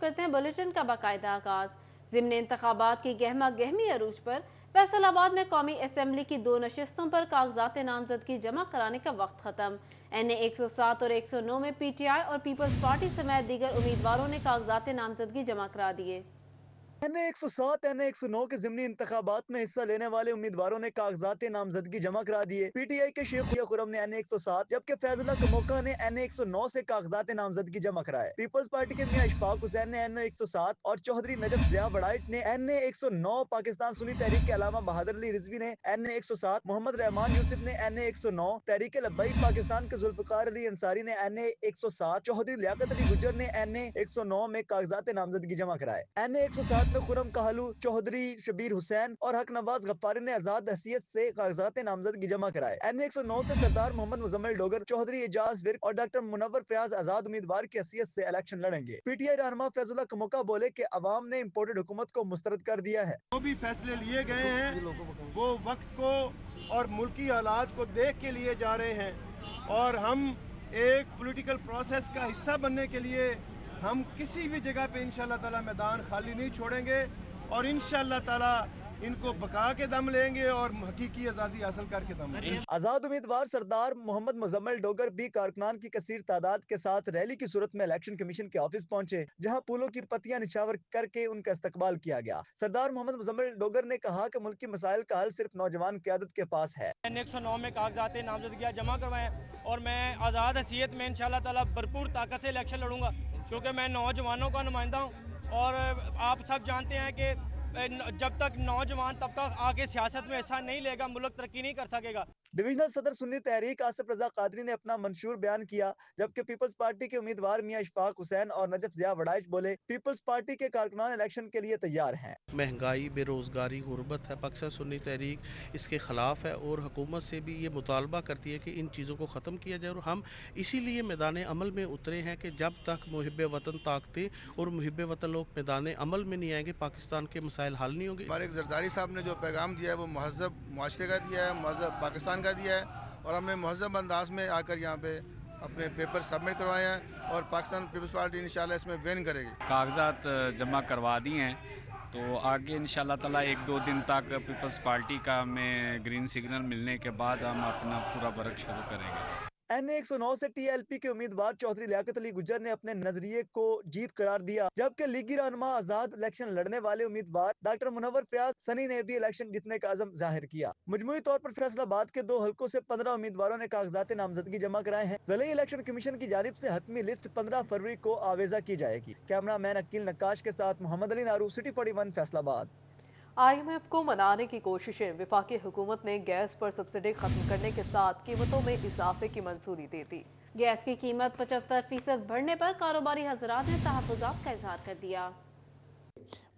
करते हैं बुलेटिन का बाकायदा आगाज। ज़िमनी इंतखाबात की गहमा गहमी अरूज पर फैसलाबाद में कौमी असम्बली की 2 नशिस्तों पर कागजात नामजदगी जमा कराने का वक्त खत्म। NA 107 और 109 में PTI और पीपल्स पार्टी समेत दीगर उम्मीदवारों ने कागजात नामजदगी जमा करा दिए। NA 107 NA 109 के ज़िमनी इंतखाबात में हिस्सा लेने वाले उम्मीदवारों ने कागजात नामजदगी जमा करा दिए। PTI के शेख खुरम ने NA 107 जबकि फैजुल्लाह कमोका ने NA 109 से कागजात नामजदगी जमा कराए। पीपल्स पार्टी के मियां इशफाक हुसैन ने NA 107 और चौधरी नजफ जिया वड़ाइच ने NA 109, पाकिस्तान सुन्नी तहरीक के अलामा बहादुर अली रिजवी ने NA 107, मोहम्मद रहमान यूसुफ ने NA 109, तहरीक लब्बैक पाकिस्तान के जुल्फकार अली अंसारी ने NA 107, चौधरी लियाकत अली गुज्जर ने NA 109 में कागजात नामजदगी जमा कराए। NA 107 में खुरम कहलू, चौधरी शबीर हुसैन और हक नवाज गफ्फारी ने आजाद हैसियत से कागजात नामजदगी जमा कराए। NA 109 से सरदार मोहम्मद मुजम्मिल डोगर, चौधरी एजाज विर्क और डॉक्टर मुनव्वर फयाज आजाद उम्मीदवार की हैसियत से इलेक्शन लड़ेंगे। PTI रहनुमा फैजुल्लाह कमोका बोले कि अवाम ने इम्पोर्टेड हुकूमत को मुस्तरद कर दिया है। जो भी फैसले लिए गए हैं वो वक्त को और मुल्की हालात को देख के लिए जा रहे हैं और हम एक पॉलिटिकल प्रोसेस का हिस्सा बनने के लिए हम किसी भी जगह पे इंशाल्लाह ताला मैदान खाली नहीं छोड़ेंगे और इंशाल्लाह ताला इनको बका के दम लेंगे और हकीकी आज़ादी हासिल करके दम लेंगे। आजाद उम्मीदवार सरदार मोहम्मद मुजम्मिल डोगर भी कारकुनान की कसीर तादाद के साथ रैली की सूरत में इलेक्शन कमीशन के ऑफिस पहुंचे, जहां फूलों की पत्तियां निछावर करके उनका इस्तकबाल किया गया। सरदार मोहम्मद मुजम्मिल डोगर ने कहा कि मुल्क की मसाइल का हल सिर्फ नौजवान क़यादत के पास है। NA 109 में कागजात नामजदगियाँ जमा करवाएं और मैं आज़ाद हैसियत में इंशाल्लाह ताला भरपूर ताकत से इलेक्शन लड़ूंगा, क्योंकि मैं नौजवानों का नुमाइंदा हूँ और आप सब जानते हैं कि जब तक नौजवान तब तक आके सियासत में हिस्सा नहीं लेगा मुल्क तरक्की नहीं कर सकेगा। डिविजनल सदर सुन्नी तहरीक आसिफ रजा कादरी ने अपना मंशूर बयान किया, जबकि पीपल्स पार्टी के उम्मीदवार मियां इशफाक हुसैन और नजफ जिया वड़ाइच बोले पीपल्स पार्टी के कारकुनान इलेक्शन के लिए तैयार हैं। महंगाई, बेरोज़गारी, गुर्बत है, पाकिस्तान सुन्नी तहरीक इसके ख़िलाफ़ है और हुकूमत से भी ये मुतालबा करती है कि इन चीज़ों को ख़त्म किया जाए और हम इसीलिए मैदान अमल में उतरे हैं कि जब तक मुहिब वतन ताकते और मुहिब वतन लोग मैदान अमल में नहीं आएंगे पाकिस्तान के मसाइल हल नहीं होंगे। हमारे जरदारी साहब ने जो पैगाम दिया है वो महज़ब मुआशरे का दिया है, महज़ब पाकिस्तान का दिया है और हमने महज़ब अंदाज में आकर यहाँ पे अपने पेपर सबमिट करवाए हैं और पाकिस्तान पीपल्स पार्टी इंशाल्लाह इसमें विन करेगी। कागजात जमा करवा दिए हैं तो आगे इंशाल्लाह ताला 1-2 दिन तक पीपल्स पार्टी का हमें ग्रीन सिग्नल मिलने के बाद हम अपना पूरा वर्क शुरू करेंगे। NA 109 से TLP के उम्मीदवार चौधरी लियाकत अली गुज्जर ने अपने नजरिए को जीत करार दिया, जबकि लीगी रहनुमा आजाद इलेक्शन लड़ने वाले उम्मीदवार डॉक्टर मुनव्वर फयाज सनी ने भी इलेक्शन जीतने का अज़म जाहिर किया। मजमूई तौर पर फैसलाबाद के 2 हलकों से 15 उम्मीदवारों ने कागजात नामजदगी जमा कराए हैं। ज़िला इलेक्शन कमीशन की जानिब से हतमी लिस्ट 15 फरवरी को आवेजा की जाएगी। कैमरा मैन अकील नक्काश के साथ मोहम्मद अली नारू, सिटी 41 फैसलाबाद। IMF को मनाने की कोशिशें। वफाकी हुकूमत ने गैस पर सब्सिडी खत्म करने के साथ कीमतों में इजाफे की मंजूरी दे दी। गैस की कीमत 75% बढ़ने पर कारोबारी हजरात ने तहफ़्फ़ुज़ात का इजहार कर दिया।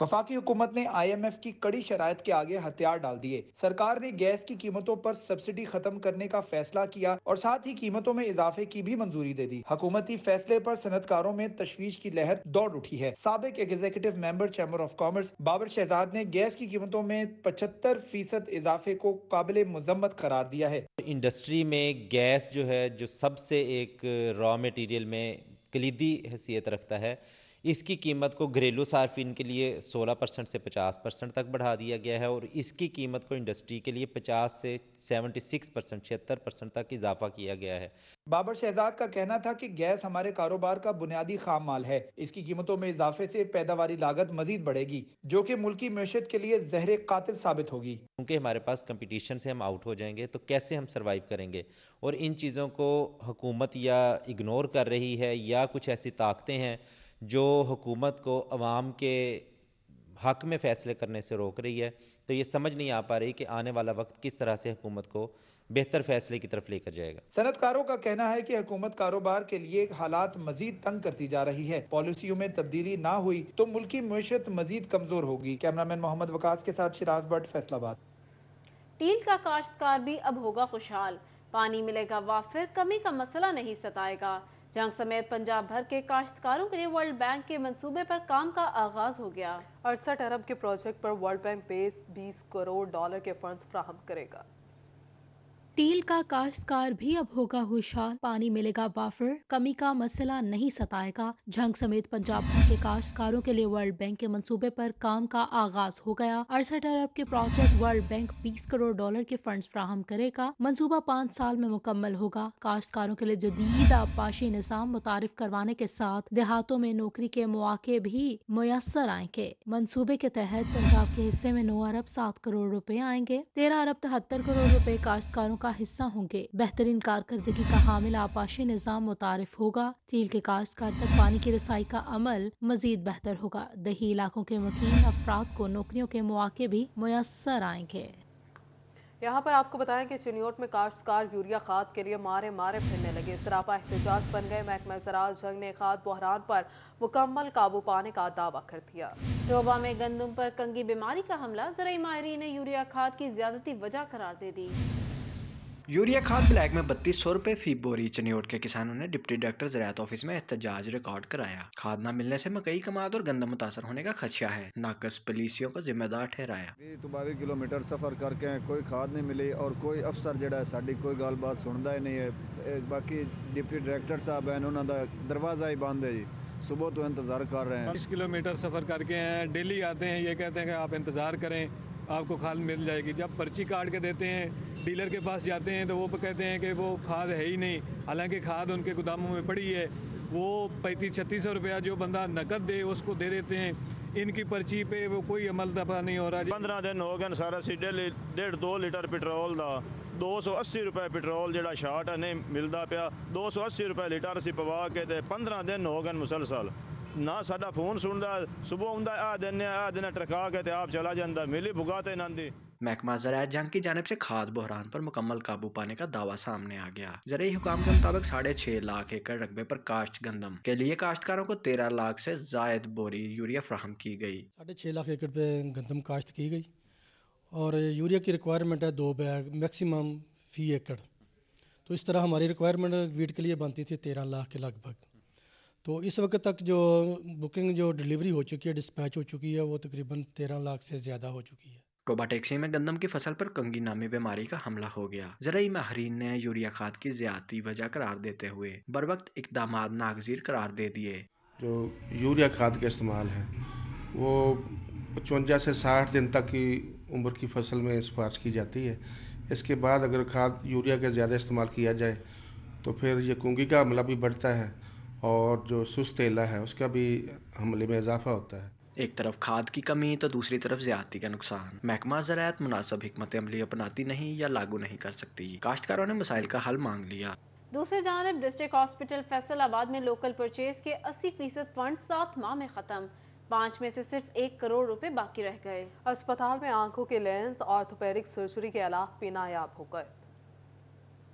वफाकी हुकूमत ने IMF की कड़ी शराइत के आगे हथियार डाल दिए। सरकार ने गैस की कीमतों पर सब्सिडी खत्म करने का फैसला किया और साथ ही कीमतों में इजाफे की भी मंजूरी दे दी। हुकूमती फैसले पर सनतकारों में तशवीश की लहर दौड़ उठी है। साबिक executive member chamber of commerce Babar Shahzad ने गैस की कीमतों में 75% इजाफे को काबिल मुजम्मत करार दिया है। इंडस्ट्री में गैस जो है, जो सबसे एक रॉ मटेरियल में कलीदी हैसियत रखता है, इसकी कीमत को घरेलू सार्फिन के लिए 16% से 50% तक बढ़ा दिया गया है और इसकी कीमत को इंडस्ट्री के लिए 50 से 76%, 76% तक इजाफा किया गया है। बाबर शहजाद का कहना था कि गैस हमारे कारोबार का बुनियादी खाम माल है। इसकी कीमतों में इजाफे से पैदावारी लागत मजीद बढ़ेगी, जो कि मुल्की मैशत के लिए जहर कातिल साबित होगी। क्योंकि हमारे पास कंपटीशन से हम आउट हो जाएंगे तो कैसे हम सरवाइव करेंगे, और इन चीज़ों को हुकूमत या इग्नोर कर रही है या कुछ ऐसी ताकतें हैं जो हुकूमत को अवाम के हक में फ़ैसले करने से रोक रही है। तो ये समझ नहीं आ पा रही कि आने वाला वक्त किस तरह से हुकूमत को बेहतर फैसले की तरफ लेकर जाएगा। सनतकारों का कहना है कि हुकूमत कारोबार के लिए हालात मजीद तंग करती जा रही है। पॉलिसियों में तब्दीली ना हुई तो मुल्की मैशत मजीद कमजोर होगी। कैमरामैन मोहम्मद वकास के साथ शिराज भट्ट, फैसलाबाद। टील का काश्तकार भी अब होगा खुशहाल। पानी मिलेगा वाफिर, कमी का मसला नहीं सताएगा। जंग समेत पंजाब भर के काश्तकारों के लिए वर्ल्ड बैंक के मंसूबे पर काम का आगाज हो गया। 68 अरब के प्रोजेक्ट पर वर्ल्ड बैंक $20 करोड़ के फंड्स फ्राहम करेगा। तेल का काश्तकार भी अब होगा होशियार, पानी मिलेगा वाफर, कमी का मसला नहीं सताएगा। झंग समेत पंजाब भर के काश्तकारों के लिए वर्ल्ड बैंक के मंसूबे पर काम का आगाज हो गया। 68 अरब के project world bank 20 crore dollar के फंड्स फ्राहम करेगा। मंसूबा 5 साल में मुकम्मल होगा। काश्तकारों के लिए जदीद आबपाशी निज़ाम मुतारिफ करवाने के साथ देहातों में नौकरी के मौके भी मुयस्सर आएंगे। मंसूबे के तहत पंजाब के हिस्से में 9 अरब 7 करोड़ रुपए आएंगे। 13 अरब 73 करोड़ रुपए काश्तकारों का हिस्सा होंगे। बेहतरीन कारकर्दगी का हामिल आबपाशी निज़ाम मुतारिफ होगा। झील के काश्तकार तक पानी की रसाई का अमल मजीद बेहतर होगा। दही इलाकों के मुकीम अफराद को नौकरियों के मौके भी मुयस्सर आएंगे। यहाँ पर आपको बताएं कि चिन्योट में काश्तकार यूरिया खाद के लिए मारे फिरने लगे। सरापा एहतजाज बन गए। महकमा ज़राअत जंग ने खाद बहरान पर मुकम्मल काबू पाने का दावा कर दिया। डोबा में गंदम पर कंगी बीमारी का हमला ज़राई माहिरीन ने यूरिया खाद की ज्यादती वजह करार दे दी। यूरिया खाद ब्लैक में 3200 रुपए फी बोरी। चनियोट के किसानों ने डिप्टी डायरेक्टर ज़राअत ऑफिस में एहतजाज रिकॉर्ड कराया। खाद न मिलने से मकई कमाद और गंदम मुतासर होने का खदशा है। नाकस पुलिसियों को जिम्मेदार ठहराया। 22 किलोमीटर सफर करके कोई खाद नहीं मिली और कोई अफसर जड़ा साड़ी कोई गल बात सुनता ही नहीं है। बाकी डिप्टी डायरेक्टर साहब हैं, उन्होंने दरवाजा ही बंद है जी। सुबह तो इंतजार कर रहे हैं। 20 किलोमीटर सफर करके हैं, डेली आते हैं, ये कहते हैं कि आप इंतजार करें, आपको खाद मिल जाएगी। जब पर्ची काट के देते हैं, डीलर के पास जाते हैं तो वो कहते हैं कि वो खाद है ही नहीं, हालांकि खाद उनके गोदामों में पड़ी है। वो 3500-3600 रुपया जो बंदा नकद दे उसको दे देते हैं। इनकी पर्ची पे वो कोई अमल दफा नहीं हो रहा। 15 दिन हो गए सारा सी 1.5-2 लीटर पेट्रोल का 280 रुपए पेट्रोल जड़ा शार्ट है नहीं मिलता पिया। 280 रुपए लीटर असी पवा के 15 दिन हो गए मुसलसल ना साडा फोन सुनता। सुबह आंदा आ दिन ट्रका के आप चला जाता, मिली भुगाते नंदी। महकमा ज़राअत जंग की जानिब से खाद बहरान पर मुकम्मल काबू पाने का दावा सामने आ गया। ज़राई हुकाम के मुताबिक 6.5 लाख एकड़ रकबे पर काश्त गंदम के लिए काश्तकारों को 13 लाख से जायद बोरी यूरिया फ्राहम की गई। 6.5 लाख एकड़ पे गंदम काश्त की गई और यूरिया की रिक्वायरमेंट है 2 बैग मैक्सिमम फी एकड़। तो इस तरह हमारी रिक्वायरमेंट वीट के लिए बनती थी 13 लाख के लगभग। तो इस वक्त तक जो बुकिंग जो डिलीवरी हो चुकी है, डिस्पैच हो चुकी है, वो तकरीबन 13 लाख से ज़्यादा हो चुकी है। टोबा टैक्सी में गंदम की फसल पर कंगी नामी बीमारी का हमला हो गया। ज़राई माहिरीन ने यूरिया खाद की ज़्यादती वजह करार देते हुए बरवक्त इक़दामात नागज़ीर करार दे दिए। जो यूरिया खाद का इस्तेमाल है वो 55 से 60 दिन तक की उम्र की फसल में सिफारिश की जाती है। इसके बाद अगर खाद यूरिया का ज़्यादा इस्तेमाल किया जाए तो फिर ये कुंगी का हमला भी बढ़ता है और जो सुस्त तेला है उसका भी हमले में इजाफा होता है। एक तरफ खाद की कमी तो दूसरी तरफ ज़्यादती का नुकसान। महकमा ज़राअत मुनासिब हिकमत अमली अपनाती नहीं या लागू नहीं कर सकती। काश्तकारों ने मसाइल का हल मांग लिया। दूसरी जानिब डिस्ट्रिक्ट हॉस्पिटल फैसलाबाद में लोकल परचेज के 80% फंड 7 माह में खत्म। 5 में से सिर्फ 1 करोड़ रुपए बाकी रह गए। अस्पताल में आंखों के लेंस ऑर्थोपेडिक सर्जरी के अलावा भी नायाब हो गए।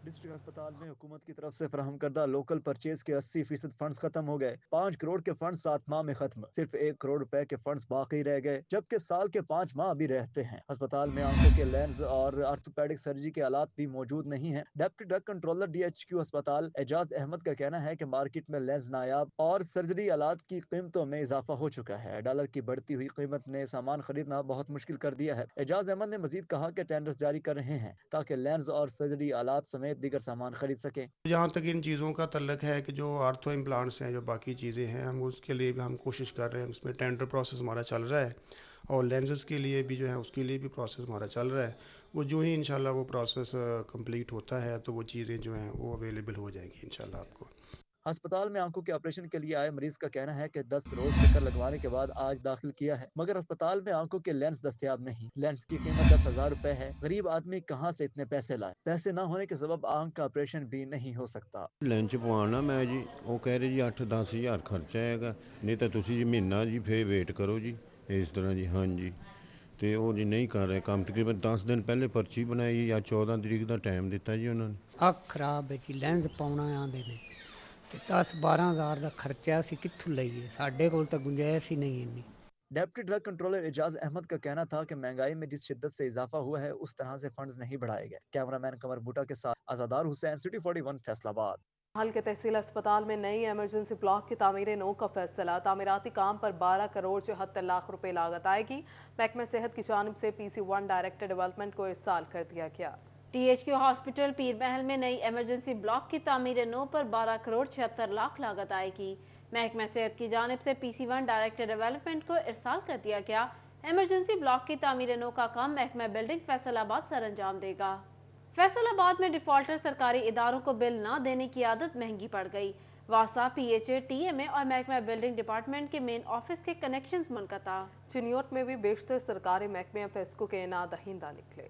डिस्ट्रिक्ट अस्पताल में हुकूमत की तरफ से फराहम करदा लोकल परचेज के 80% फंड्स खत्म हो गए। 5 करोड़ के फंड्स 7 माह में खत्म। सिर्फ 1 करोड़ रुपए के फंड्स बाकी रह गए, जबकि साल के 5 माह अभी रहते हैं। अस्पताल में आंखों के लेंस और ऑर्थोपेडिक सर्जरी के आलात भी मौजूद नहीं है। डिप्टी ड्रग कंट्रोलर DHQ अस्पताल एजाज अहमद का कहना है कि मार्केट में लेंस नायाब और सर्जरी आलात की कीमतों में इजाफा हो चुका है। डॉलर की बढ़ती हुई कीमत ने सामान खरीदना बहुत मुश्किल कर दिया है। एजाज अहमद ने मजीद कहा कि टेंडर्स जारी कर रहे हैं ताकि लेंस और सर्जरी आलात समेत दीगर सामान खरीद सके। जहाँ तक इन चीज़ों का तल्लक है कि जो आर्थो इम्प्लांट्स हैं, जो बाकी चीज़ें हैं, हम उसके लिए भी हम कोशिश कर रहे हैं। उसमें टेंडर प्रोसेस हमारा चल रहा है और लेंसेज के लिए भी जो है उसके लिए भी प्रोसेस हमारा चल रहा है। वो जो ही इंशाल्लाह वो प्रोसेस कंप्लीट होता है तो वो चीज़ें जो हैं वो अवेलेबल हो जाएंगी इंशाल्लाह आपको। अस्पताल में आंखों के ऑपरेशन के लिए आए मरीज का कहना है कि 10 रोज चक्कर लगवाने के बाद आज दाखिल किया है, मगर अस्पताल में आंखों के लेंस दस्तयाब नहीं। लेंस की कीमत 10,000 रुपए है। गरीब आदमी कहां से इतने पैसे लाए? पैसे न होने के सबब आंख का ऑपरेशन भी नहीं हो सकता। लेंस पवाना मैं जी, वो कह रहे जी 8-10 हज़ार खर्चा है, नहीं तो तुसी जी महीना जी फिर वेट करो जी, इस तरह जी। हाँ जी, तो वो जी नहीं कर रहे काम। तकरीबन 10 दिन पहले पर्ची बनाई या 14 तरीक का टाइम दिता जी उन्होंने। अख खराब है जी, लेंस पाउना आंदे ने 10-12 हज़ार का खर्चा असीं कित्थों लईए, साडे कोल तां गुंजाइश ही नहीं इन्नी। Deputy drug controller Ejaz Ahmed का कहना था कि महंगाई में जिस शिद्दत से इजाफा हुआ है उस तरह से फंड्स नहीं बढ़ाए गए। कैमरामैन कमर बूटा के साथ आजादार हुसैन, सिटी 41 फैसलाबाद। हाल के तहसील अस्पताल में नई इमरजेंसी ब्लॉक की तामीर नौ का फैसला। तामीराती काम पर 12 करोड़ 74 लाख रुपए लागत आएगी। महकमा सेहत की जानिब से PC1 डायरेक्टर डेवलपमेंट को इरसाल कर दिया गया। THQ हॉस्पिटल पीर महल में नई इमरजेंसी ब्लॉक की तामीर नौ पर 12 करोड़ 76 लाख लागत आएगी। महकमा सेहत की जानिब से PC1 डायरेक्टर डेवलपमेंट को इरसाल कर दिया गया। इमरजेंसी ब्लॉक की तामीर नौ का काम महकमा बिल्डिंग फैसलाबाद सर अंजाम देगा। फैसलाबाद में डिफॉल्टर सरकारी इदारों को बिल न देने की आदत महंगी पड़ गई। वासा, PHA, TMA और महकमा बिल्डिंग डिपार्टमेंट के मेन ऑफिस के कनेक्शंस मुनक़ता। चिन्योट में भी बेशतर सरकारी महकमे फेस्को के नादहिंदा निकले।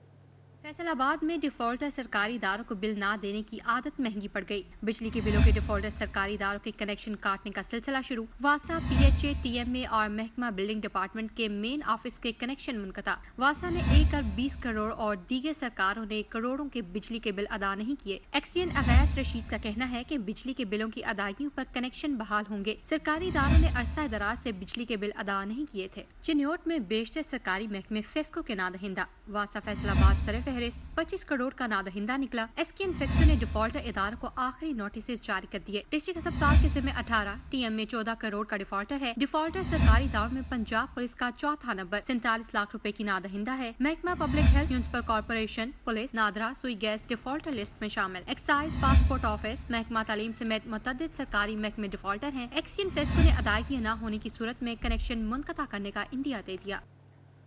फैसलाबाद में डिफॉल्टर सरकारी इदारों को बिल ना देने की आदत महंगी पड़ गई। बिजली के बिलों के डिफॉल्टर सरकारी इदारों के कनेक्शन काटने का सिलसिला शुरू। वासा, PHA, TMA और महकमा बिल्डिंग डिपार्टमेंट के मेन ऑफिस के कनेक्शन मुनक़ता। वासा ने 1 अरब 20 करोड़ और दीगर सरकारों ने करोड़ों के बिजली के बिल अदा नहीं किए। एक्सियन अवैस रशीद का कहना है कि बिजली के बिलों की अदायगियों पर कनेक्शन बहाल होंगे। सरकारी इदारों ने अरसा दराज से बिजली के बिल अदा नहीं किए थे। चिन्योट में बेशतर सरकारी महकमे फेस्को के नादहिंदा। वासा फैसलाबाद सरे फहरिस्त 25 करोड़ का नादहिंदा निकला। एसकेएन फेस्को ने डिफॉल्टर इदारों को आखिरी नोटिस जारी कर दिए। डिस्ट्रिक्ट अस्पताल के जिम्मे 18, TMA 14 करोड़ का डिफॉल्टर है। डिफॉल्टर सरकारी इदारों में पंजाब पुलिस का चौथा नंबर 47 लाख रुपए की नादहिंदा है। महकमा public health, municipal corporation, police, NADRA, सुई गैस डिफॉल्टर लिस्ट में शामिल। एक्साइज, पासपोर्ट ऑफिस, महकमा तालीम समेत मुतअद्दिद सरकारी महकमे डिफॉल्टर हैं। एक्सियन फेस्को ने अदायगी न होने की सूरत में कनेक्शन मुनक़ता करने का इंदिया दे दिया।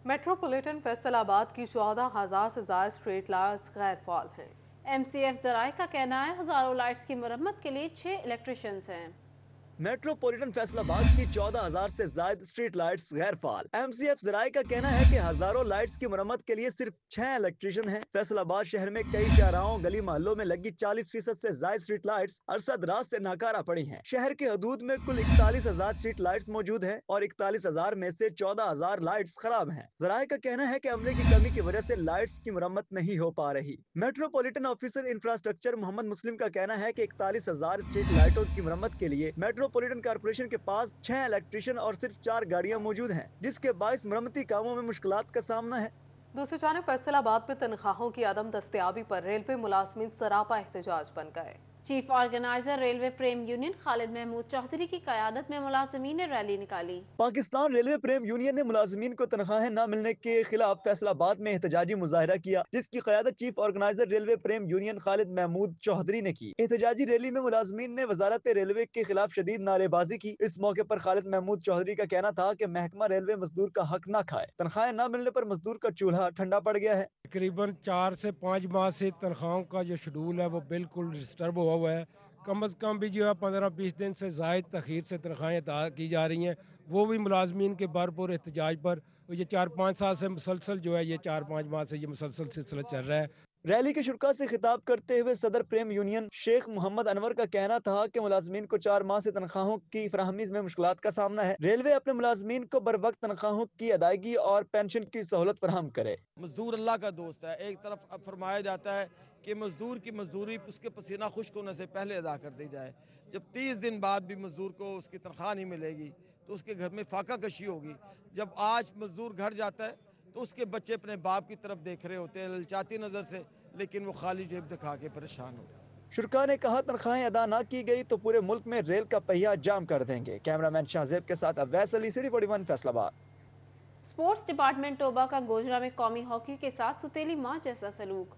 मेट्रोपॉलिटन फैसलाबाद की 14,000 से ज्यादा स्ट्रीट लाइट्स गैर फाल हैं। MCF ज़राए का कहना है हजारों लाइट्स की मरम्मत के लिए 6 इलेक्ट्रिशियंस हैं। मेट्रोपॉलिटन फैसलाबाद की 14,000 से ज्यादा स्ट्रीट लाइट्स गैर फाल। MCF ज़राए का कहना है कि हजारों लाइट्स की मरम्मत के लिए सिर्फ 6 इलेक्ट्रिशियन हैं। फैसलाबाद शहर में कई शाहराहों, गली मोहल्लों में लगी 40% से ज्यादा स्ट्रीट लाइट्स अरसा दराज से नाकारा पड़ी हैं। शहर के हदूद में कुल 41,000 स्ट्रीट लाइट्स मौजूद हैं और 41,000 में से 14,000 लाइट्स खराब हैं। ज़राए का कहना है कि अमले की कमी की वजह से लाइट्स की मरम्मत नहीं हो पा रही। मेट्रोपॉलिटन ऑफिसर इंफ्रास्ट्रक्चर मोहम्मद मुस्लिम का कहना है कि 41,000 स्ट्रीट लाइटों की मरम्मत के लिए मेट्रोपॉलिटन कारपोरेशन के पास 6 इलेक्ट्रिशियन और सिर्फ 4 गाड़ियां मौजूद हैं, जिसके बाइस मरम्मती कामों में मुश्किलात का सामना है। दूसरी जानब फैसलाबाद में तनख्वाहों की अदम दस्तियाबी पर रेलवे मुलाजमीन सरापा एहतजाज बन गए। चीफ ऑर्गेनाइजर रेलवे प्रेम यूनियन खालिद महमूद चौधरी की क़यादत में मुलाजमीन ने रैली निकाली। पाकिस्तान रेलवे प्रेम यूनियन ने मुलाजमीन को तनख्वाहें न मिलने के खिलाफ फैसलाबाद में एहतजाजी मुजाहरा किया, जिसकी क़यादत चीफ ऑर्गेनाइजर रेलवे प्रेम यूनियन खालिद महमूद चौधरी ने की। एहतजाजी रैली में मुलाजमीन ने वजारत रेलवे के खिलाफ शदीद नारेबाजी की। इस मौके पर खालिद महमूद चौधरी का कहना था कि महकमा रेलवे मजदूर का हक न खाए। तनख्वाहें न मिलने पर मजदूर का चूल्हा ठंडा पड़ गया है। तकरीबन 4 से 5 माह से तनख्वाहों का जो शेड्यूल है वो बिल्कुल डिस्टर्ब हुआ हुआ है। कम अज़ कम भी जो है 15-20 दिन से ज़ायद तखीर से तनख्वाहें अदा की जा रही हैं, वो भी मुलाजमीन के भरपूर एहतजाज पर। ये 4-5 साल से मुसलसल जो है, ये 4-5 माह से ये मुसलसल सिलसिला चल रहा है। रैली के शुरका से खिताब करते हुए सदर प्रेम यूनियन शेख मोहम्मद अनवर का कहना था कि मुलाजमीन को 4 माह से तनख्वाहों की फराहमी में मुश्किलात का सामना है। रेलवे अपने मुलाजमीन को बर वक्त तनख्वाहों की अदायगी और पेंशन की सहूलत फराहम करे। मजदूर अल्लाह का दोस्त है। एक तरफ फरमाया जाता है कि मजदूर की मजदूरी उसके पसीना खुश्क होने से पहले अदा कर दी जाए। जब 30 दिन बाद भी मजदूर को उसकी तनख्वाह नहीं मिलेगी तो उसके घर में फाका कशी होगी। जब आज मजदूर घर जाता है तो उसके बच्चे अपने बाप की तरफ देख रहे होते हैं ललचाती नजर से, लेकिन वो खाली जेब दिखा के परेशान हो। शुरका ने कहा तनख्वाहें अदा न की गई तो पूरे मुल्क में रेल का पहिया जाम कर देंगे। कैमरामैन शाहजेब के साथ Awais Ali, city 41 Faisalabad. Sports department Toba का गोजरा में कौमी हॉकी के साथ सुतेली मां जैसा सलूक।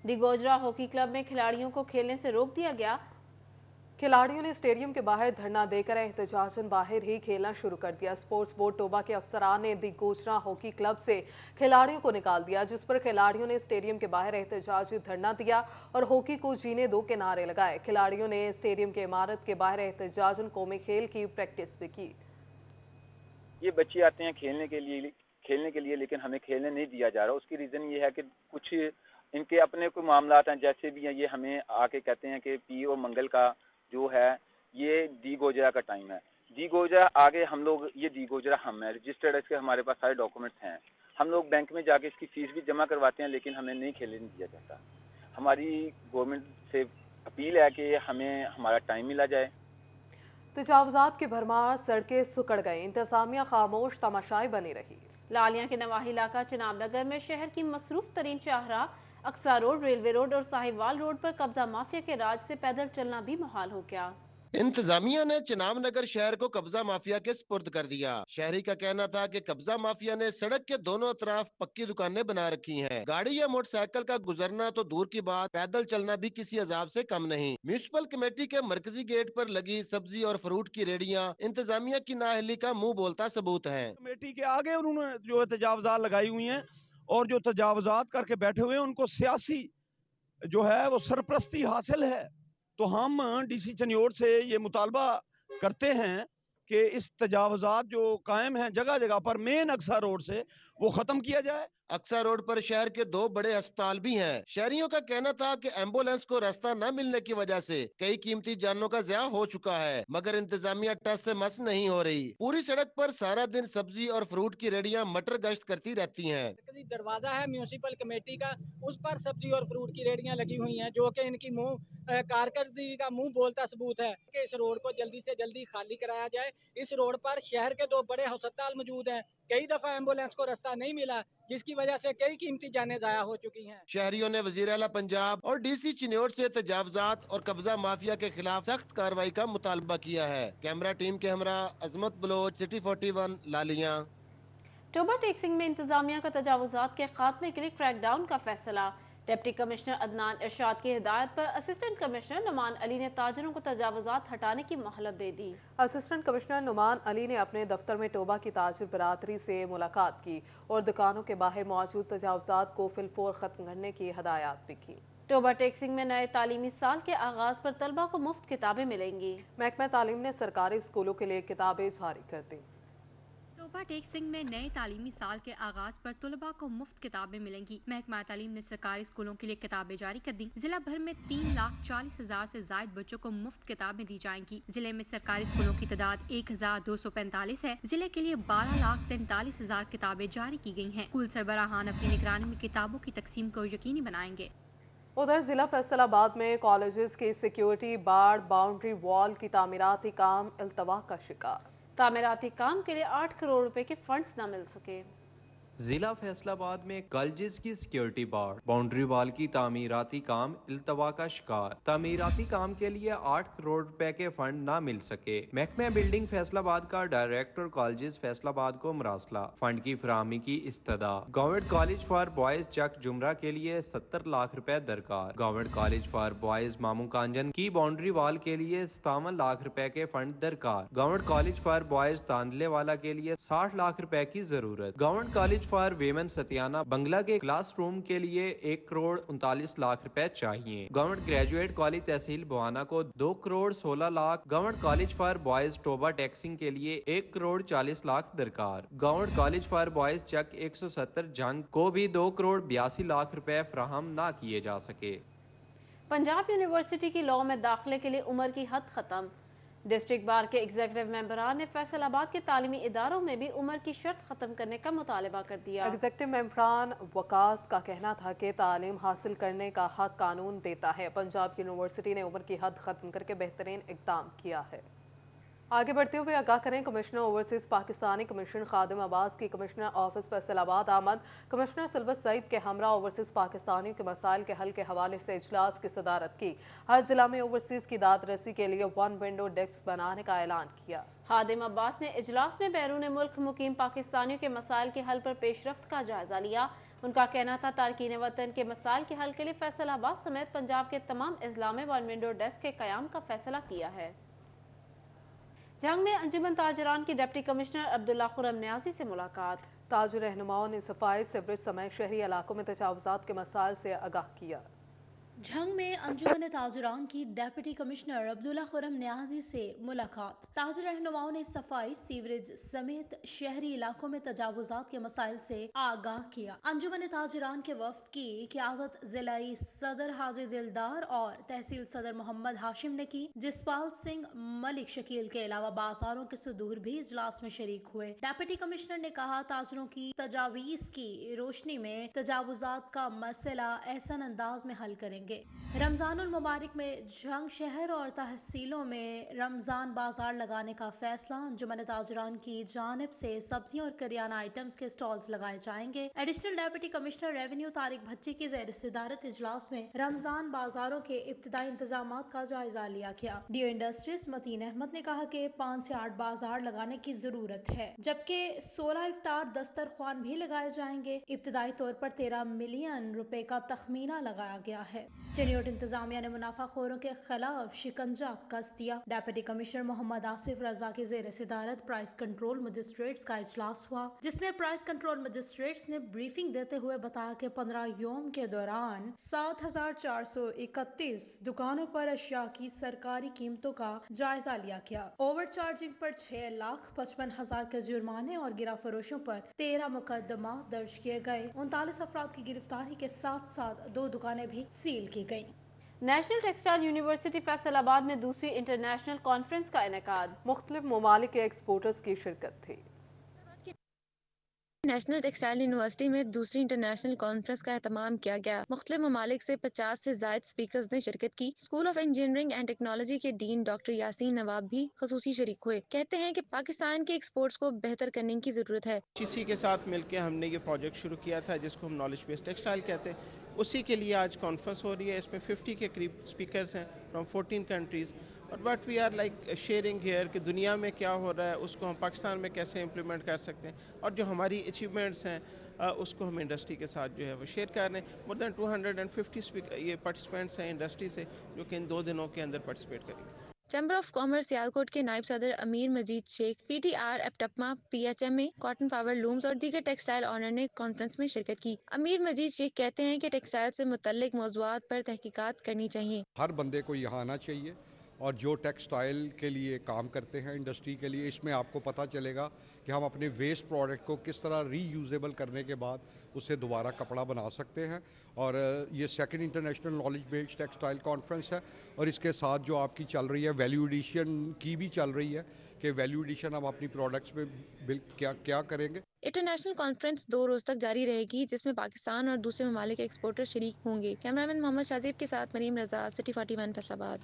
दी गोजरा हॉकी क्लब में खिलाड़ियों को खेलने से रोक दिया गया। खिलाड़ियों ने स्टेडियम के बाहर धरना देकर एहतजाजन बाहर ही खेलना शुरू कर दिया। स्पोर्ट्स बोर्ड टोबा के अफसरान ने दी गोजरा हॉकी क्लब से खिलाड़ियों को निकाल दिया, जिस पर खिलाड़ियों ने स्टेडियम के बाहर एहतजाजी धरना दिया और हॉकी को जीने दो के नारे लगाए। खिलाड़ियों ने स्टेडियम की इमारत के बाहर एहतजाजन कौमी खेल की प्रैक्टिस भी की। ये बच्चे आते हैं खेलने के लिए, लेकिन हमें खेलने नहीं दिया जा रहा। उसकी रीज़न ये है कि कुछ इनके अपने कोई मामलात हैं, जैसे भी हैं, ये हमें आके कहते हैं कि PO मंगल का जो है ये दी गोजरा का टाइम है। दी गोजरा आगे हम लोग, ये दी गोजरा हम है रजिस्टर्ड, इसके हमारे पास सारे डॉक्यूमेंट्स हैं। हम लोग बैंक में जाके इसकी फीस भी जमा करवाते हैं, लेकिन हमें नहीं खेलने दिया जाता। हमारी गवर्नमेंट से अपील है कि हमें हमारा टाइम मिला जाए। तजावुजात की भरमार, सड़कें सुकड़ गई, इंतजामिया खामोश तमाशाई बनी रही। लालिया के नवाही इलाका चिनाबनगर में शहर की मसरूफ तरीन शाहराह अक्सा रोड, रेलवे रोड और साहिवाल रोड पर कब्जा माफिया के राज से पैदल चलना भी मुहाल हो गया। इंतजामिया ने चिनाब नगर शहर को कब्जा माफिया के स्पुर्द कर दिया। शहरी का कहना था कि कब्जा माफिया ने सड़क के दोनों तरफ पक्की दुकानें बना रखी हैं। गाड़ी या मोटरसाइकिल का गुजरना तो दूर की बात, पैदल चलना भी किसी अजाब से कम नहीं। म्यूनिसिपल कमेटी के मरकजी गेट पर लगी सब्जी और फ्रूट की रेडियां इंतजामिया की नाअहली का मुंह बोलता सबूत है। कमेटी के आगे उन्होंने जो तजावजात लगाई हुई हैं और जो तजावजात करके बैठे हुए हैं उनको सियासी जो है वो सरपरस्ती हासिल है। तो हम डीसी चनियोट से ये मुतालबा करते हैं कि इस तजावजात जो कायम हैं जगह जगह पर मेन अक्सा रोड से वो खत्म किया जाए। अक्सा रोड पर शहर के 2 बड़े अस्पताल भी हैं। शहरियों का कहना था कि एम्बुलेंस को रास्ता न मिलने की वजह से कई कीमती जानों का ज़िया हो चुका है, मगर इंतजामिया टस से मस नहीं हो रही। पूरी सड़क पर सारा दिन सब्जी और फ्रूट की रेडियां मटर गश्त करती रहती हैं। दरवाजा है म्यूनिसिपल कमेटी का, उस पर सब्जी और फ्रूट की रेडियां लगी हुई हैं, जो कि इनकी कारकर्दगी का मुंह बोलता सबूत है कि इस रोड को जल्दी से जल्दी खाली कराया जाए। इस रोड पर शहर के 2 बड़े अस्पताल मौजूद हैं। कई दफा एम्बुलेंस को रास्ता नहीं मिला, जिसकी वजह से कई कीमती जानें ज़ाया हो चुकी हैं। शहरियों ने वज़ीर आला पंजाब और डीसी चिन्योट से तजावजात और कब्जा माफिया के खिलाफ सख्त कार्रवाई का मुतालबा किया है। कैमरा टीम के हमरा अजमत बलोच, सिटी 41 लालियां। टोबा टेक्सिंग में इंतजामिया का तजावुजात के खात्मे के लिए क्रैकडाउन का फैसला। डिप्टी कमिश्नर अदनान इरशाद की हिदायत पर असिस्टेंट कमिश्नर नुमान अली ने ताजरों को तजावुजात हटाने की मोहलत दे दी। असिस्टेंट कमिश्नर नुमान अली ने अपने दफ्तर में टोबा की ताजिर बरादरी से मुलाकात की और दुकानों के बाहर मौजूद तजावुजात को फिलफौर खत्म करने की हदायत भी की। टोबा टेक्सिंग में नए तालीमी साल के आगाज पर तलबा को मुफ्त किताबें मिलेंगी। महकमा तालीम ने सरकारी स्कूलों के लिए किताबें जारी कर दी। टोबा टेक्सिंग में नए तालीमी साल के आगाज पर तलबा को मुफ्त किताबें मिलेंगी। महकमा तालीम ने सरकारी स्कूलों के लिए किताबें जारी कर दी। जिला भर में 3,40,000 से ज्यादा बच्चों को मुफ्त किताबें दी जाएंगी। जिले में सरकारी स्कूलों की तादाद 1,245 है। जिले के लिए 12,43,000 किताबें जारी की गई हैं। स्कूल सरबराहान अपनी निगरानी में किताबों की तकसीम को यकीनी बनाएंगे। उधर जिला फैसलाबाद में कॉलेजेस की सिक्योरिटी बाड़ बाउंड्री वॉल की तामीराती काम इल्तवा का शिकार। तामीराती काम के लिए 8 करोड़ रुपए के फंड्स न मिल सके। जिला फैसलाबाद में कॉलेजेस की सिक्योरिटी बाड़ बाउंड्री वॉल की तामीराती काम इल्तवा का शिकार। तामीराती काम के लिए 8 करोड़ रुपए के फंड ना मिल सके। महकमा बिल्डिंग फैसलाबाद का डायरेक्टर कॉलेजेस फैसलाबाद को मरासला। फंड की फराहमी की इस्तदा। गवर्नमेंट कॉलेज फॉर बॉयज चक जुमरा के लिए 70 लाख रुपए दरकार। गवर्नमेंट कॉलेज फॉर बॉयज मामू कांजन की बाउंड्री वॉल के लिए 57 लाख रुपए के फंड दरकार। Government college for boys Tandale वाला के लिए 60 लाख रुपए की जरूरत। गवर्नमेंट कॉलेज फॉर वेमेन सतियाना बंगला के क्लास रूम के लिए 1 करोड़ 39 लाख रुपए चाहिए। गवर्नमेंट ग्रेजुएट कॉलेज तहसील बुआना को 2 crore 16 lakh. Government college for boys Toba टेक्सिंग के लिए 1 करोड़ 40 लाख दरकार। गवर्नमेंट कॉलेज फॉर बॉयज चक 170 जंग को भी 2 करोड़ 82 लाख रुपए फराहम ना किए जा सके। पंजाब यूनिवर्सिटी की लॉ में दाखिले के लिए उम्र की हद खत्म। डिस्ट्रिक्ट बार के एग्जीक्यूटिव मेंबरान ने फैसलाबाद के तालीमी इदारों में भी उम्र की शर्त खत्म करने का मुतालबा कर दिया। एग्जीक्यूटिव मेंबरान वकास का कहना था कि तालीम हासिल करने का हक कानून देता है। पंजाब यूनिवर्सिटी ने उम्र की हद खत्म करके बेहतरीन इक़दाम किया है। आगे बढ़ते हुए आगाह करें कमिश्नर ओवरसीज पाकिस्तानी कमिश्नर खादिम अब्बास की कमिश्नर ऑफिस फैसलाबाद आमद। कमिश्नर सिल्वर सईद के हमरा ओवरसीज पाकिस्तानियों के मसाइल के हल के हवाले से इजलास की सदारत की। हर जिला में ओवरसीज की दाद रसी के लिए 1 विंडो डेस्क बनाने का ऐलान किया। खादिम अब्बास ने इजलास में बैरून मुल्क मुकीम पाकिस्तानियों के मसाइल के हल पर पेशरफ्त का जायजा लिया। उनका कहना था तारकीन वतन के मसाइल के हल के लिए फैसलाबाद समेत पंजाब के तमाम अजला में 1 विंडो डेस्क के कयाम का फैसला किया है। जंग में अंजुमन ताजरान की डिप्टी कमिश्नर अब्दुल्ला खुरम न्याजी से मुलाकात। ताजर रहनुमाओं ने सफाई सीवरेज समेत शहरी इलाकों में तजावुजात के मसाइल से आगाह किया। झंग में अंजुमन ताजरान की डिप्टी कमिश्नर अब्दुल्ला खुरम न्याजी से मुलाकात। ताजर रहनुमाओं ने सफाई सीवरेज समेत शहरी इलाकों में तजावुजात के मसाइल से आगाह किया। अंजुमन ताजरान के वफ्द की क़यादत जिलाई सदर हाजी दिलदार और तहसील सदर मोहम्मद हाशिम ने की। जसपाल सिंह मलिक शकील के अलावा बाजारों के सदूर भी इजलास में शरीक हुए। डिप्टी कमिश्नर ने कहा ताजरों की तजावीज की रोशनी में तजावुजात का मसला एहसन अंदाज में हल करेंगे। जाएंगे। रमजानुल मुबारक में जंग शहर और तहसीलों में रमजान बाजार लगाने का फैसला। अंजुमन ताजरान की जानिब से सब्जियों और करियाना आइटम्स के स्टॉल्स लगाए जाएंगे। Additional deputy commissioner revenue Tariq Bhatti की ज़ेर सदारत इजलास में रमजान बाजारों के इब्तिदाई इंतजाम का जायजा लिया गया। डीओ इंडस्ट्रीज मतीन अहमद ने कहा कि 5 से 8 बाजार लगाने की जरूरत है, जबकि 16 इफ्तार दस्तरख्वान भी लगाए जाएंगे। इब्तिदाई तौर पर 13 मिलियन रुपए का तखमीना लगाया गया है। चिन्योट इंतजामिया ने मुनाफाखोरों के खिलाफ शिकंजा कस दिया। डेप्यूटी कमिश्नर मोहम्मद आसिफ रजा की जेर सदारत प्राइस कंट्रोल मजिस्ट्रेट्स का इजलास हुआ, जिसमें प्राइस कंट्रोल मजिस्ट्रेट्स ने ब्रीफिंग देते हुए बताया कि 15 योम के दौरान 7,431 दुकानों पर अशिया की सरकारी कीमतों का जायजा लिया गया। ओवर चार्जिंग पर 6,55,000 के जुर्माने और गिरा फरोशों पर 13 मुकदमा दर्ज किए गए। 39 अफराद की गिरफ्तारी के साथ साथ 2 दुकानें भी सील की गयी। नेशनल टेक्सटाइल यूनिवर्सिटी फैसलाबाद में दूसरी इंटरनेशनल कॉन्फ्रेंस का इनेकाद। मुख्तलिफ ममालिक के एक्सपोर्टर्स की शिरकत थी। नेशनल टेक्सटाइल यूनिवर्सिटी में दूसरी इंटरनेशनल कॉन्फ्रेंस का एहतमाम किया गया। मुख्तलिफ ममालिक से 50 से ज़ायद स्पीकर्स ने शिरकत की। School of engineering and technology के डीन डॉक्टर यासीन नवाब भी खसूसी शरीक हुए। कहते हैं कि पाकिस्तान के एक्सपोर्ट्स को बेहतर करने की जरूरत है। इसी के साथ मिलकर हमने ये प्रोजेक्ट शुरू किया था जिसको हम नॉलेज बेस्ड टेक्सटाइल कहते हैं। उसी के लिए आज कॉन्फ्रेंस हो रही है। इसमें 50 के करीब स्पीकर्स हैं फ्रॉम 14 कंट्रीज। और what we are like sharing here कि दुनिया में क्या हो रहा है उसको हम पाकिस्तान में कैसे इम्प्लीमेंट कर सकते हैं, और जो हमारी अचीवमेंट्स हैं उसको हम इंडस्ट्री के साथ जो है वो शेयर कर रहे हैं। मोर देन 250 ये पार्टिसिपेंट्स हैं इंडस्ट्री से जो कि इन 2 दिनों के अंदर पार्टिसिपेट करेंगे। चैम्बर ऑफ कॉमर्स सियालकोट के नायब सदर अमीर मजीद शेख, PTR एप्टपमा, PHMA, कॉटन पावर लूम्स और दीगर टेक्सटाइल ऑनर ने कॉन्फ्रेंस में शिरकत की। अमीर मजीद शेख कहते हैं कि टेक्सटाइल से मुतल्लिक मौज़ूआत पर तहकीकात करनी चाहिए। हर बंदे को यहाँ आना चाहिए और जो टेक्सटाइल के लिए काम करते हैं इंडस्ट्री के लिए, इसमें आपको पता चलेगा कि हम अपने वेस्ट प्रोडक्ट को किस तरह रीयूजेबल करने के बाद उससे दोबारा कपड़ा बना सकते हैं। और ये second international knowledge based textile conference है और इसके साथ जो आपकी चल रही है वैल्यू एडिशन की भी चल रही है कि वैल्यू एडिशन हम अपनी प्रोडक्ट्स में क्या करेंगे। इंटरनेशनल कॉन्फ्रेंस 2 रोज तक जारी रहेगी, जिसमें पाकिस्तान और दूसरे ममालिक के एक्सपोर्टर शरीक होंगे। कैमरामैन मोहम्मद शाजीब के साथ Mariam Raza, city 41 Faisalabad.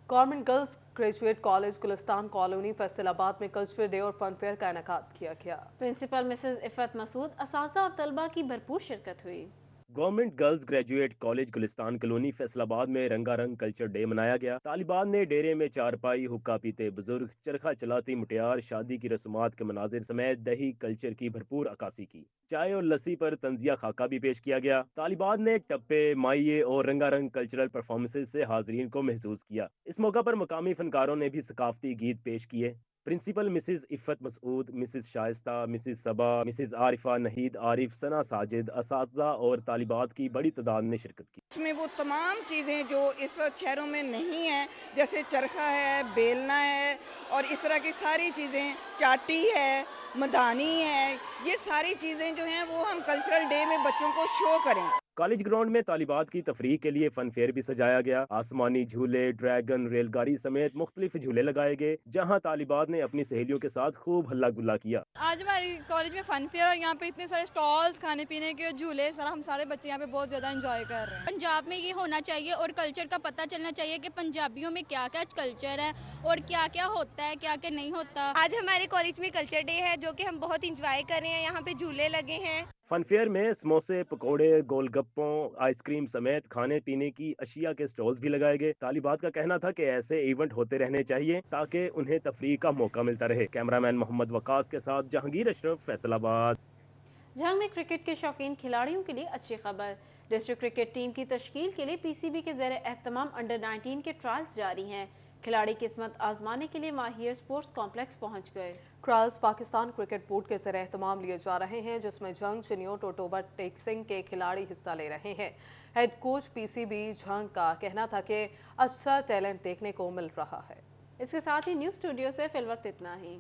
Government girls graduate college Gulistan colony Faisalabad में कल्चरल डे और फन फेयर का इनेकाद किया गया। प्रिंसिपल मिसेज इफ़त मसूद, असातिज़ा और तलबा की भरपूर शिरकत हुई। Government girls graduate college Gulistan colony Faisalabad में रंगारंग कल्चर डे मनाया गया। तालिबान ने डेरे में चारपाई, हुक्का पीते बुजुर्ग, चरखा चलाती मुटियार, शादी की रस्मात के मनाजिर समेत दही कल्चर की भरपूर अक्कासी की। चाय और लस्सी पर तंजिया खाका भी पेश किया गया। तालिबान ने टप्पे, माइये और रंगारंग कल्चरल परफॉर्मेंसेज से हाजरीन को महसूस किया। इस मौका पर मकामी फनकारों ने भी सकाफती गीत पेश किए। Principal Mrs Iffat Masood, Mrs Shaista, Mrs Saba, Mrs Arifa, Naheed Arif, Sana Sajid, असातिज़ा और तालिबात की बड़ी तादाद ने शिरकत की। इसमें वो तमाम चीज़ें जो इस वक्त शहरों में नहीं हैं, जैसे चरखा है, बेलना है और इस तरह की सारी चीज़ें, चाटी है, मदानी है, ये सारी चीज़ें जो हैं वो हम कल्चरल डे में बच्चों को शो करें। कॉलेज ग्राउंड में तालिबात की तफरीह के लिए फन फेयर भी सजाया गया। आसमानी झूले, ड्रैगन, रेलगाड़ी समेत मुख्तलिफ झूले लगाए गए, जहां तालिबात ने अपनी सहेलियों के साथ खूब हल्ला गुल्ला किया। आज हमारी कॉलेज में फन फेयर और यहाँ पे इतने सारे स्टॉल्स, खाने पीने के झूले, हम सारे बच्चे यहाँ पे बहुत ज्यादा एंजॉय कर रहे हैं। पंजाब में ये होना चाहिए और कल्चर का पता चलना चाहिए कि पंजाबियों में क्या क्या कल्चर है और क्या क्या होता है, क्या क्या नहीं होता। आज हमारे कॉलेज में कल्चर डे है जो कि हम बहुत इंजॉय कर रहे हैं। यहाँ पे झूले लगे हैं। फन फेयर में समोसे, पकोड़े, गोलगप्पों, आइसक्रीम समेत खाने पीने की अशिया के स्टॉल्स भी लगाए गए। तालिबात का कहना था कि ऐसे इवेंट होते रहने चाहिए ताकि उन्हें तफरीह का मौका मिलता रहे। कैमरामैन मोहम्मद वकास के साथ जहांगीर अशरफ, फैसलाबाद। जंग में क्रिकेट के शौकीन खिलाड़ियों के लिए अच्छी खबर। डिस्ट्रिक्ट क्रिकेट टीम की तश्कील के लिए PCB के ज़ेर एहतमाम अंडर 19 के ट्रायल्स जारी हैं। खिलाड़ी किस्मत आजमाने के लिए माहिर स्पोर्ट्स कॉम्प्लेक्स पहुंच गए। ट्रायल्स पाकिस्तान क्रिकेट बोर्ड के ज़ेर एहतमाम लिए जा रहे हैं, जिसमें जंग, चिन्योट और टोबर टेक सिंह के खिलाड़ी हिस्सा ले रहे हैं। हेड कोच PCB जंग का कहना था कि अच्छा टैलेंट देखने को मिल रहा है। इसके साथ ही न्यूज़ स्टूडियो से फिलवक्त इतना ही।